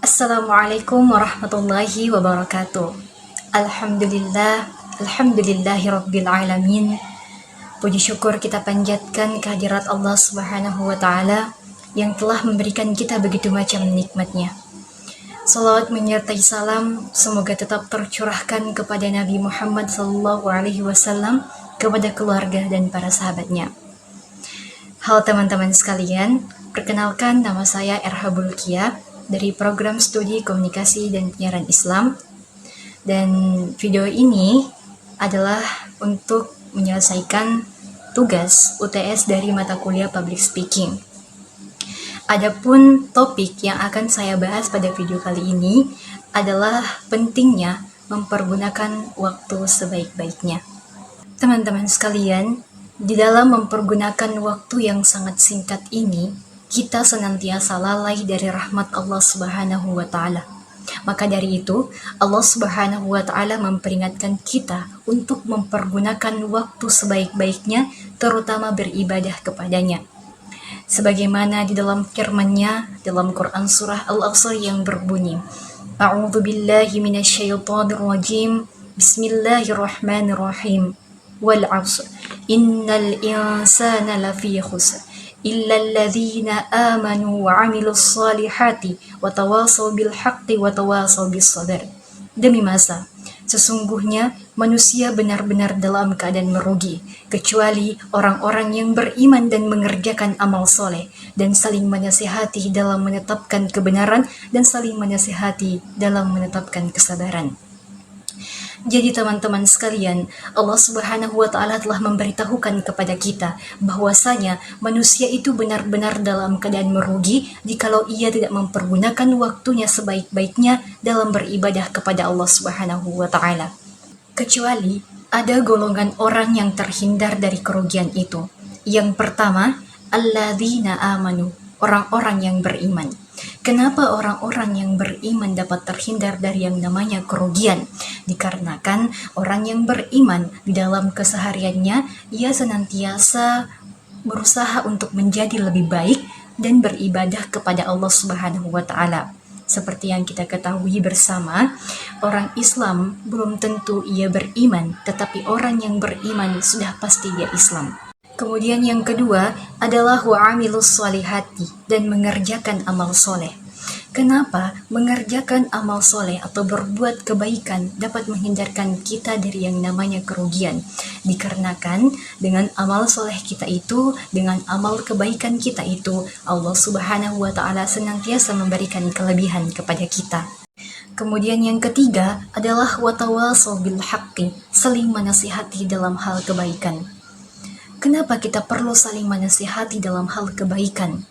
Assalamualaikum warahmatullahi wabarakatuh. Alhamdulillahirabbil alamin. Puji syukur kita panjatkan kehadirat Allah Subhanahu wa taala yang telah memberikan kita begitu macam nikmatnya. Salawat menyertai salam semoga tetap tercurahkan kepada Nabi Muhammad SAW, kepada keluarga dan para sahabatnya. Halo teman-teman sekalian, perkenalkan nama saya Erhabul Kia dari program studi komunikasi dan penyiaran Islam. Dan video ini adalah untuk menyelesaikan tugas UTS dari mata kuliah Public Speaking. Adapun topik yang akan saya bahas pada video kali ini adalah pentingnya mempergunakan waktu sebaik-baiknya. Teman-teman sekalian, di dalam mempergunakan waktu yang sangat singkat ini, kita senantiasa lalai dari rahmat Allah Subhanahu wa taala. Maka dari itu, Allah Subhanahu wa taala memperingatkan kita untuk mempergunakan waktu sebaik-baiknya, terutama beribadah kepadanya. Sebagaimana di dalam firman-Nya dalam Quran surah Al-Asr yang berbunyi, A'udzu billahi minasyaitonir rajim. Bismillahirrahmanirrahim. Wal 'asr. Innal insana lafi khusr. Illa alladzina amanu wa 'amilus solihati wa tawasaw bil haqqi wa tawasaw bis sabr. Demi masa, sesungguhnya manusia benar-benar dalam keadaan merugi, kecuali orang-orang yang beriman dan mengerjakan amal soleh, dan saling menasihati dalam menetapkan kebenaran, dan saling menasihati dalam menetapkan kesabaran. Jadi teman-teman sekalian, Allah Subhanahu wa taala telah memberitahukan kepada kita bahwasanya manusia itu benar-benar dalam keadaan merugi jikalau ia tidak mempergunakan waktunya sebaik-baiknya dalam beribadah kepada Allah Subhanahu wa taala. Kecuali ada golongan orang yang terhindar dari kerugian itu. Yang pertama, alladzina amanu, orang-orang yang beriman. Kenapa orang-orang yang beriman dapat terhindar dari yang namanya kerugian? Dikarenakan orang yang beriman di dalam kesehariannya, ia senantiasa berusaha untuk menjadi lebih baik dan beribadah kepada Allah Subhanahu wa taala. Seperti yang kita ketahui bersama, orang Islam belum tentu ia beriman, tetapi orang yang beriman sudah pasti dia Islam. Kemudian yang kedua adalah wa'amilus solihati, dan mengerjakan amal soleh. Kenapa mengerjakan amal soleh atau berbuat kebaikan dapat menghindarkan kita dari yang namanya kerugian? Dikarenakan dengan amal soleh kita itu, dengan amal kebaikan kita itu, Allah Subhanahu wa taala senantiasa memberikan kelebihan kepada kita. Kemudian yang ketiga adalah watawasaw bil haqqi, saling menasihati dalam hal kebaikan. Kenapa kita perlu saling menasihati dalam hal kebaikan?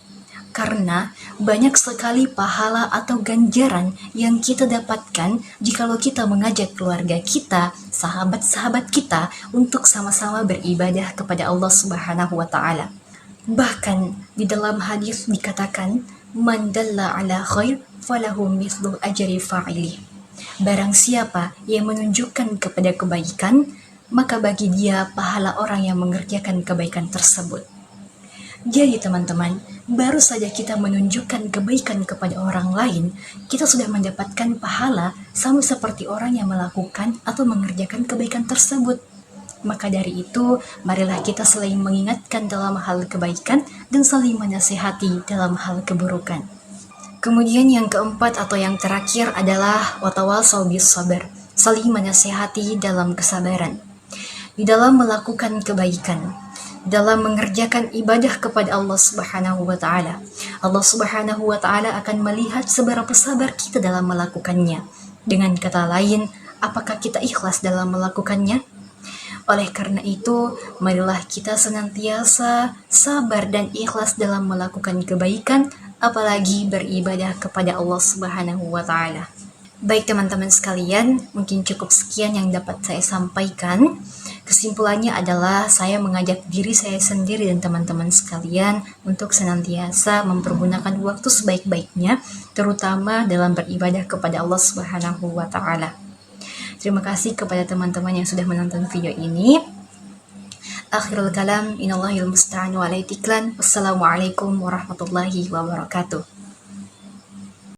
Karena banyak sekali pahala atau ganjaran yang kita dapatkan jikalau kita mengajak keluarga kita, sahabat-sahabat kita untuk sama-sama beribadah kepada Allah Subhanahu wa taala. Bahkan di dalam hadis dikatakan, man dalla ala khair falahu mithlu ajri fa'ili. Barang siapa yang menunjukkan kepada kebaikan, maka bagi dia pahala orang yang mengerjakan kebaikan tersebut. Jadi teman-teman, baru saja kita menunjukkan kebaikan kepada orang lain, kita sudah mendapatkan pahala sama seperti orang yang melakukan atau mengerjakan kebaikan tersebut. Maka dari itu, marilah kita saling mengingatkan dalam hal kebaikan dan saling menasihati dalam hal keburukan. Kemudian yang keempat atau yang terakhir adalah watawasaw bis sabr, saling menasihati dalam kesabaran. Di dalam melakukan kebaikan, dalam mengerjakan ibadah kepada Allah Subhanahu wa taala, Allah Subhanahu wa taala akan melihat seberapa sabar kita dalam melakukannya. Dengan kata lain, apakah kita ikhlas dalam melakukannya? Oleh karena itu, marilah kita senantiasa sabar dan ikhlas dalam melakukan kebaikan, apalagi beribadah kepada Allah Subhanahu wa taala. Baik teman-teman sekalian, mungkin cukup sekian yang dapat saya sampaikan. Kesimpulannya adalah saya mengajak diri saya sendiri dan teman-teman sekalian untuk senantiasa mempergunakan waktu sebaik-baiknya, terutama dalam beribadah kepada Allah Subhanahu wa taala. Terima kasih kepada teman-teman yang sudah menonton video ini. Akhirul kalam, inallahil musta'an wa alaihi tiklan. Wassalamualaikum warahmatullahi wabarakatuh.